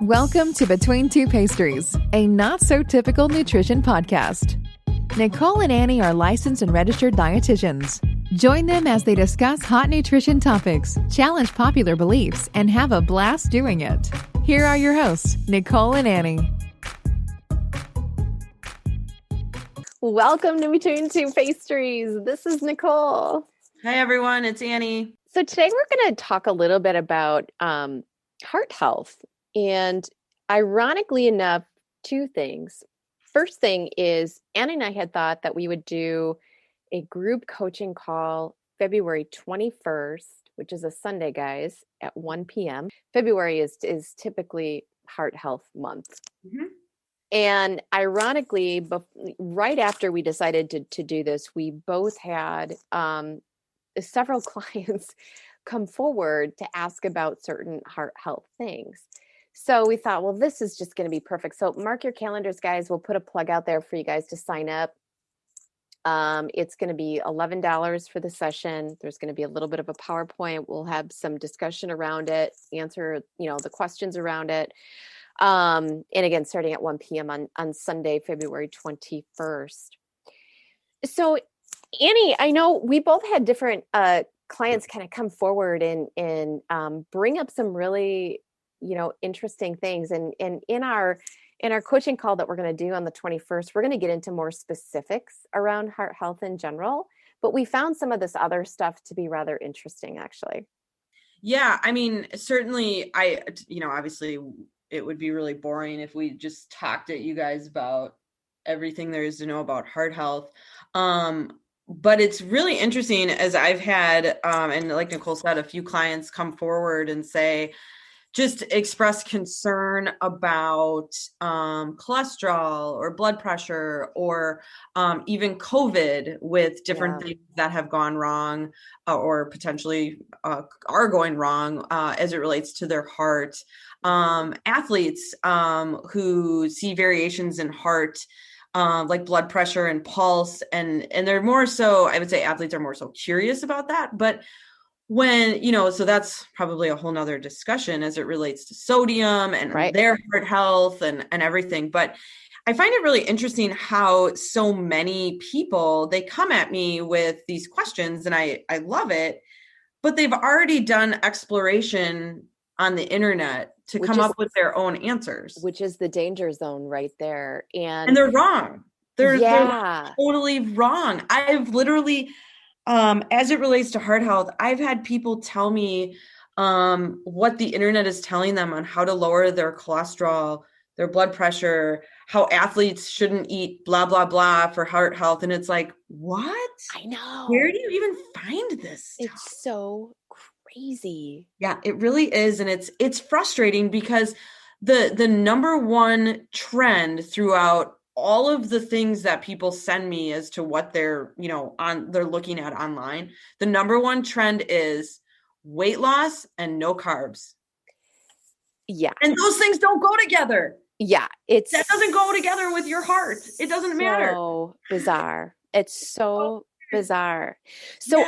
Welcome to Between Two Pastries, a not-so-typical nutrition podcast. Nicole and Annie are licensed and registered dietitians. Join them as they discuss hot nutrition topics, challenge popular beliefs, and have a blast doing it. Here are your hosts, Nicole and Annie. Welcome to Between Two Pastries. This is Nicole. Hi, everyone. It's Annie. So today we're going to talk a little bit about heart health. And ironically enough, two things. First thing is Annie and I had thought that we would do a group coaching call February 21st, which is a Sunday, guys, at 1 p.m. February is typically Heart Health Month. Mm-hmm. And ironically, right after we decided to do this, we both had several clients come forward to ask about certain heart health things. So we thought, well, this is just going to be perfect. So mark your calendars, guys. We'll put a plug out there for you guys to sign up. It's going to be $11 for the session. There's going to be a little bit of a PowerPoint. We'll have some discussion around it, answer, the questions around it. And again, starting at 1 p.m. on Sunday, February 21st. So Annie, I know we both had different clients kind of come forward and bring up some really interesting things. And in our coaching call that we're going to do on the 21st, we're going to get into more specifics around heart health in general, but we found some of this other stuff to be rather interesting, actually. Yeah. I mean, certainly obviously it would be really boring if we just talked at you guys about everything there is to know about heart health. But it's really interesting as I've had, and like Nicole said, a few clients come forward and say, just express concern about cholesterol or blood pressure or even COVID with different things that have gone wrong or potentially are going wrong as it relates to their heart. Athletes who see variations in heart, like blood pressure and pulse, and they're more so, I would say athletes are more so curious about that. But when, so that's probably a whole nother discussion as it relates to sodium and their heart health and everything. But I find it really interesting how so many people, they come at me with these questions and I love it, but they've already done exploration on the internet to come up with their own answers. Which is the danger zone right there. And they're wrong. They're totally wrong. I've literally... as it relates to heart health, I've had people tell me what the internet is telling them on how to lower their cholesterol, their blood pressure, how athletes shouldn't eat blah, blah, blah for heart health. And it's like, what? I know. Where do you even find this stuff? It's so crazy. Yeah, it really is. And it's frustrating because the number one trend throughout all of the things that people send me as to what they're looking at online, the number one trend is weight loss and no carbs. Yeah. And those things don't go together. Yeah. That doesn't go together with your heart. It doesn't matter. So bizarre. It's so bizarre. So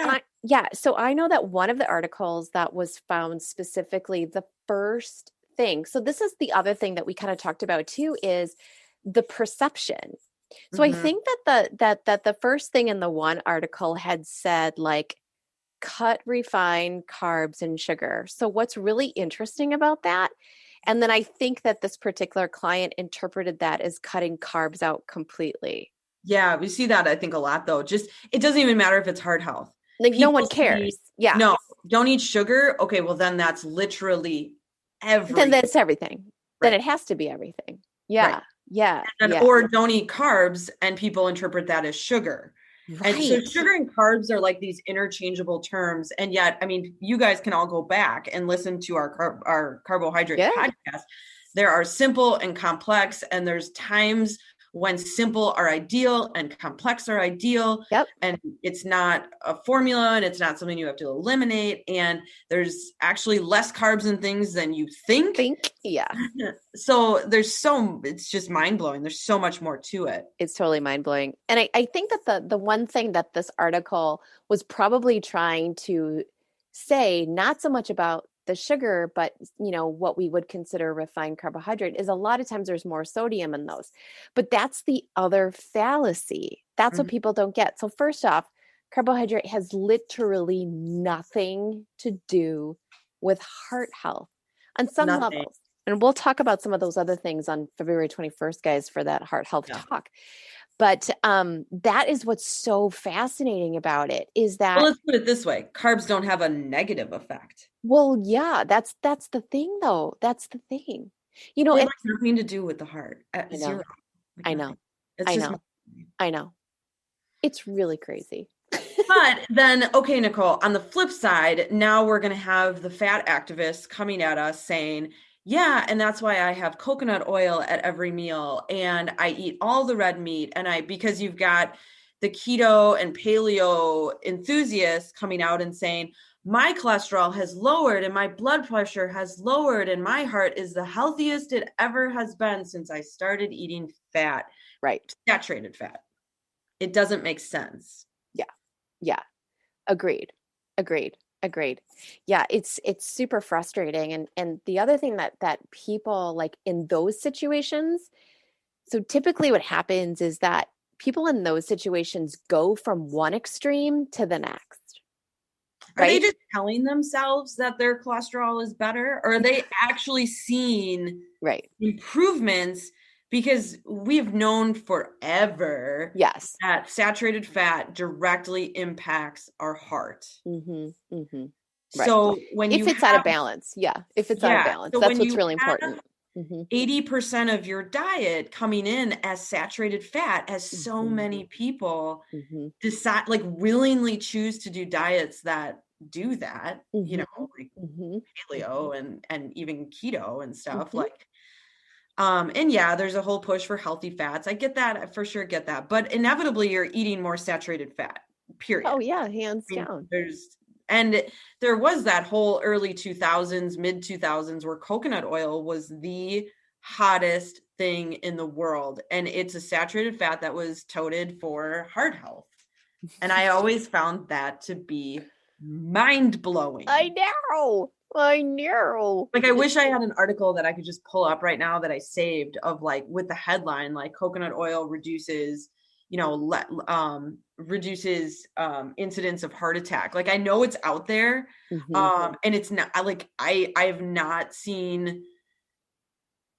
So I know that one of the articles that was found specifically, the first thing. So this is the other thing that we kind of talked about too, is the perception. So I think that the first thing in the one article had said like cut refined carbs and sugar. So what's really interesting about that, and then I think that this particular client interpreted that as cutting carbs out completely. Yeah, we see that I think a lot though. Just it doesn't even matter if it's heart health. Like people, no one cares. No, don't eat sugar. Okay, well then that's literally everything. Then that's everything. Right. Then it has to be everything. Yeah. Right. Yeah. Or don't eat carbs, and people interpret that as sugar. Right. And so sugar and carbs are like these interchangeable terms. And yet, I mean, you guys can all go back and listen to our carbohydrate podcast. There are simple and complex, and there's times when simple are ideal and complex are ideal. Yep. And it's not a formula and it's not something you have to eliminate. And there's actually less carbs and things than you think. Yeah. So it's just mind blowing. There's so much more to it. It's totally mind blowing. And I think that the one thing that this article was probably trying to say, not so much about the sugar, but what we would consider refined carbohydrate is a lot of times there's more sodium in those. But that's the other fallacy. That's what people don't get. So first off, carbohydrate has literally nothing to do with heart health on some Nothing. levels. And we'll talk about some of those other things on February 21st, guys, for that heart health talk. But that is what's so fascinating about it is that. Well, let's put it this way. Carbs don't have a negative effect. Well, yeah, that's the thing, though. That's the thing. It has nothing to do with the heart. Zero. I know. It's just I know. It's really crazy. But then, okay, Nicole, on the flip side, now we're going to have the fat activists coming at us saying, yeah, and that's why I have coconut oil at every meal and I eat all the red meat. And because you've got the keto and paleo enthusiasts coming out and saying, my cholesterol has lowered and my blood pressure has lowered and my heart is the healthiest it ever has been since I started eating fat. Right. Saturated fat. It doesn't make sense. Yeah. Agreed. Yeah, it's super frustrating. And the other thing that people like in those situations, so typically what happens is that people in those situations go from one extreme to the next. Right? Are they just telling themselves that their cholesterol is better? Or are they actually seeing improvements? Because we've known forever that saturated fat directly impacts our heart. Right. So if it's out of balance, if it's out of balance, so that's what's really important. 80% of your diet coming in as saturated fat, as so many people decide, like willingly choose to do diets that do that, like paleo and even keto and stuff like. And there's a whole push for healthy fats. I get that. I for sure get that. But inevitably you're eating more saturated fat, period. Oh yeah. Hands down. There was that whole early 2000s, mid 2000s where coconut oil was the hottest thing in the world. And it's a saturated fat that was touted for heart health. And I always found that to be mind blowing. I know. Like, I wish I had an article that I could just pull up right now that I saved of like with the headline, like coconut oil reduces, incidence of heart attack. Like, I know it's out there. And it's not like, I have not seen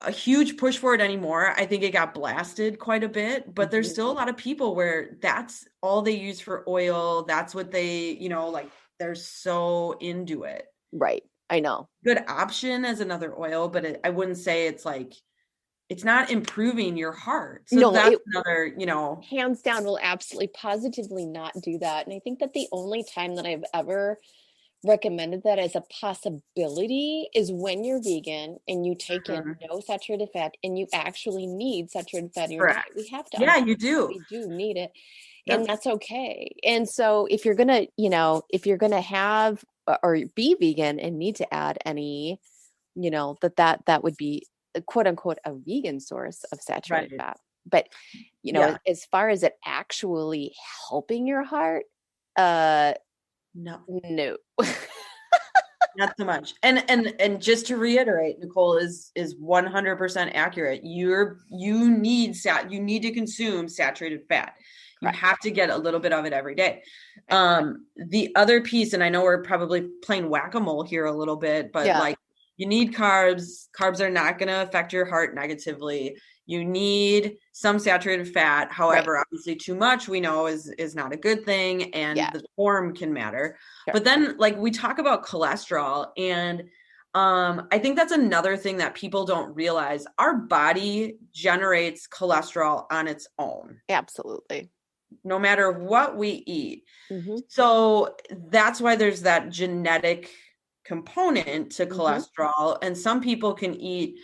a huge push for it anymore. I think it got blasted quite a bit, but there's still a lot of people where that's all they use for oil. That's what they, like they're so into it. Right. I know. Good option as another oil, but I wouldn't say it's like, it's not improving your heart. So that's another, hands down will absolutely positively not do that. And I think that the only time that I've ever recommended that as a possibility is when you're vegan and you take in no saturated fat and you actually need saturated fat in your diet. We have to. Yeah, you do. We do need it. Yep. And that's okay. And so if you're going to have or be vegan and need to add any, that would be quote unquote a vegan source of saturated fat. But, as far as it actually helping your heart, no, not so much. And just to reiterate, Nicole is 100% accurate. You need to consume saturated fat. You have to get a little bit of it every day. The other piece, and I know we're probably playing whack-a-mole here a little bit, but like you need carbs. Carbs are not going to affect your heart negatively. You need some saturated fat. However, obviously too much we know is not a good thing, and the form can matter. Sure. But then like we talk about cholesterol, and I think that's another thing that people don't realize. Our body generates cholesterol on its own. Absolutely. No matter what we eat. So that's why there's that genetic component to cholesterol. And some people can eat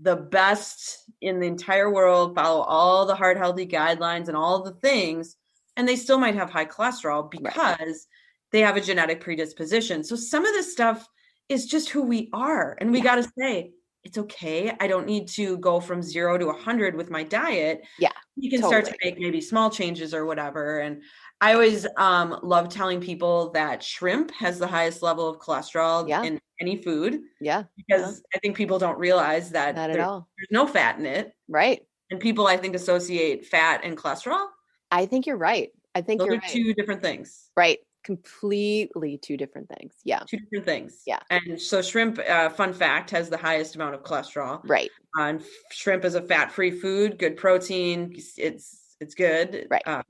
the best in the entire world, follow all the heart healthy guidelines and all the things, and they still might have high cholesterol because they have a genetic predisposition. So some of this stuff is just who we are. And we got to say, it's okay. I don't need to go from 0 to 100 with my diet. Yeah. you can start to make maybe small changes or whatever. And I always love telling people that shrimp has the highest level of cholesterol in any food. Yeah. Because I think people don't realize that there's no fat in it. Right. And people, I think, associate fat and cholesterol. I think you're right. I think those you're are right. two different things. Right. Completely two different things. Yeah. Two different things. Yeah. And so shrimp, fun fact, has the highest amount of cholesterol. Right. And shrimp is a fat-free food, good protein. It's good. Right.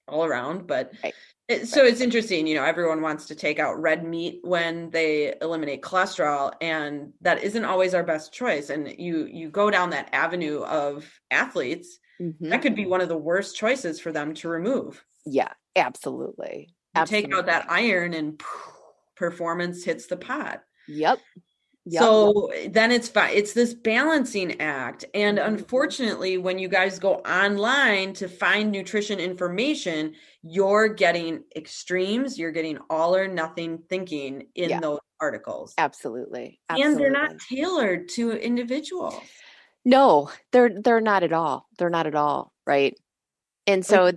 All around, but right. So it's interesting, everyone wants to take out red meat when they eliminate cholesterol, and that isn't always our best choice. And you go down that avenue of athletes, that could be one of the worst choices for them to remove. Yeah, absolutely. Take out that iron and performance hits the pot. Yep. So then it's this balancing act. And unfortunately, when you guys go online to find nutrition information, you're getting extremes. You're getting all or nothing thinking in those articles. Absolutely. And they're not tailored to individuals. No, they're not at all. They're not at all. Right. And so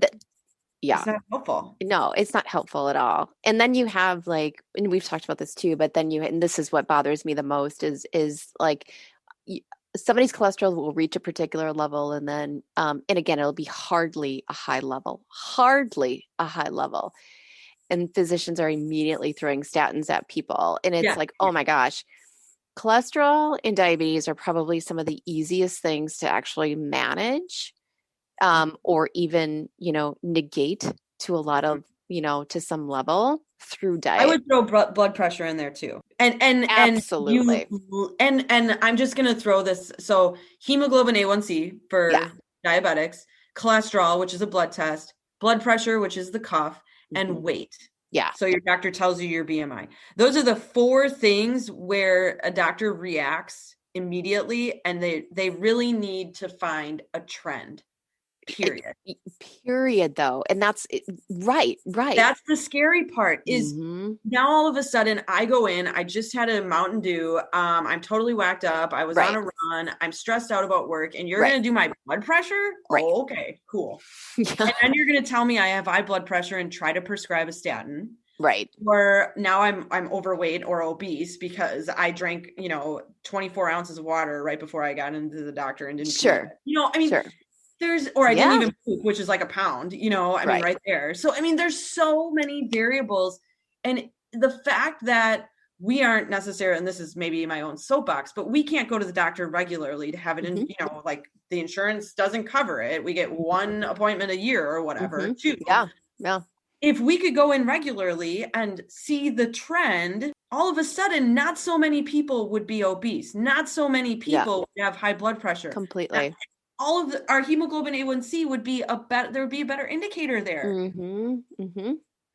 it's not helpful. No, it's not helpful at all. And then you have and we've talked about this too, but then and this is what bothers me the most is somebody's cholesterol will reach a particular level, and then, and again, it'll be hardly a high level. And physicians are immediately throwing statins at people. And it's oh my gosh, cholesterol and diabetes are probably some of the easiest things to actually manage. Or even, negate to a lot of, to some level through diet. I would throw blood pressure in there too. And absolutely. And I'm just going to throw this. So hemoglobin A1C for diabetics, cholesterol, which is a blood test, blood pressure, which is the cuff, and weight. Yeah. So your doctor tells you your BMI. Those are the 4 things where a doctor reacts immediately, and they really need to find a trend. Period, though. And that's right. That's the scary part is now all of a sudden I go in, I just had a Mountain Dew. I'm totally whacked up. I was on a run. I'm stressed out about work, and you're going to do my blood pressure. Right. Oh, okay, cool. And then you're going to tell me I have high blood pressure and try to prescribe a statin. Right. Or now I'm overweight or obese because I drank, 24 ounces of water right before I got into the doctor and didn't. Sure. I didn't even poop, which is like a pound, mean, right there. So, there's so many variables, and the fact that we aren't necessarily, and this is maybe my own soapbox, but we can't go to the doctor regularly to have it in, like the insurance doesn't cover it. We get 1 appointment a year or whatever. 2. Yeah. If we could go in regularly and see the trend, all of a sudden, not so many people would be obese. Not so many people would have high blood pressure. Completely. All of our hemoglobin A1C would be there would be a better indicator there.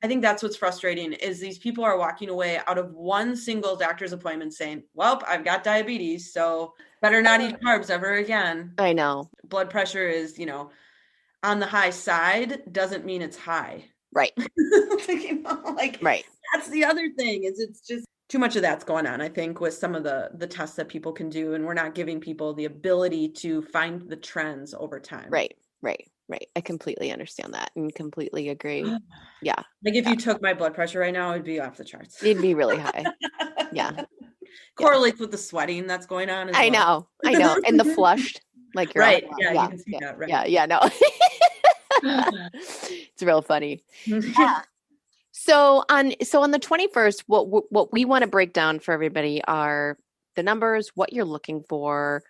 I think that's what's frustrating is these people are walking away out of one single doctor's appointment saying, well, I've got diabetes, so better not eat carbs ever again. I know. Blood pressure is, on the high side doesn't mean it's high. Right. Right. That's the other thing is it's just too much of that's going on, I think, with some of the tests that people can do. And we're not giving people the ability to find the trends over time. Right. I completely understand that and completely agree. Yeah. If you took my blood pressure right now, it'd be off the charts. It'd be really high. Yeah. Correlates with the sweating that's going on. I know. And the flushed, you're right. Yeah, you can see that. Right. Yeah. No. It's real funny. Yeah. So on the 21st, what we want to break down for everybody are the numbers, what you're looking for,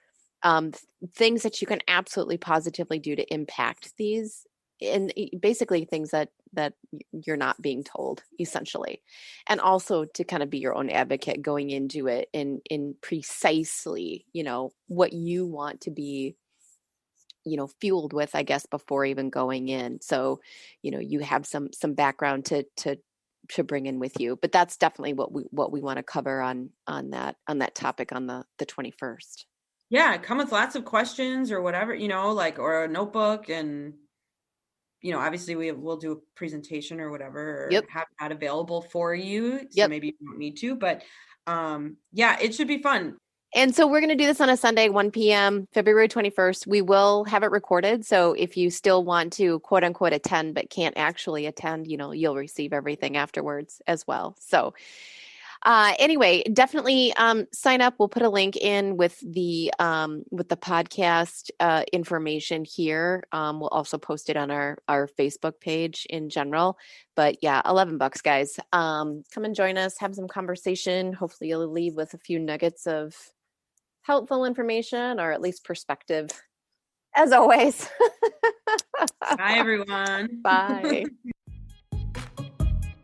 things that you can absolutely positively do to impact these, and basically things that you're not being told, essentially, and also to kind of be your own advocate going into it in precisely, what you want to be, fueled with, I guess, before even going in. So, you have some background to bring in with you, but that's definitely what we want to cover on that topic on the 21st. Yeah. Come with lots of questions or whatever, or a notebook, and, obviously we'll do a presentation or whatever, or have that available for you. So maybe you don't need to, but, it should be fun. And so we're going to do this on a Sunday, 1 p.m., February 21st. We will have it recorded. So if you still want to quote unquote attend, but can't actually attend, you'll receive everything afterwards as well. So anyway, definitely sign up. We'll put a link in with the podcast information here. We'll also post it on our Facebook page in general. But yeah, $11, guys. Come and join us. Have some conversation. Hopefully, you'll leave with a few nuggets of helpful information, or at least perspective. As always. Bye, everyone. Bye.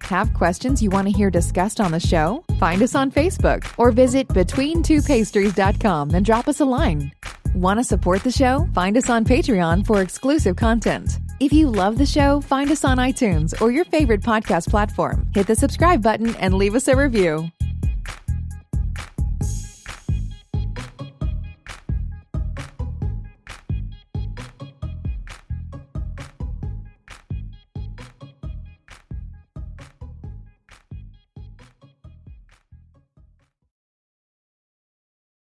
Have questions you want to hear discussed on the show? Find us on Facebook or visit betweentwopastries.com and drop us a line. Want to support the show? Find us on Patreon for exclusive content. If you love the show, find us on iTunes or your favorite podcast platform. Hit the subscribe button and leave us a review.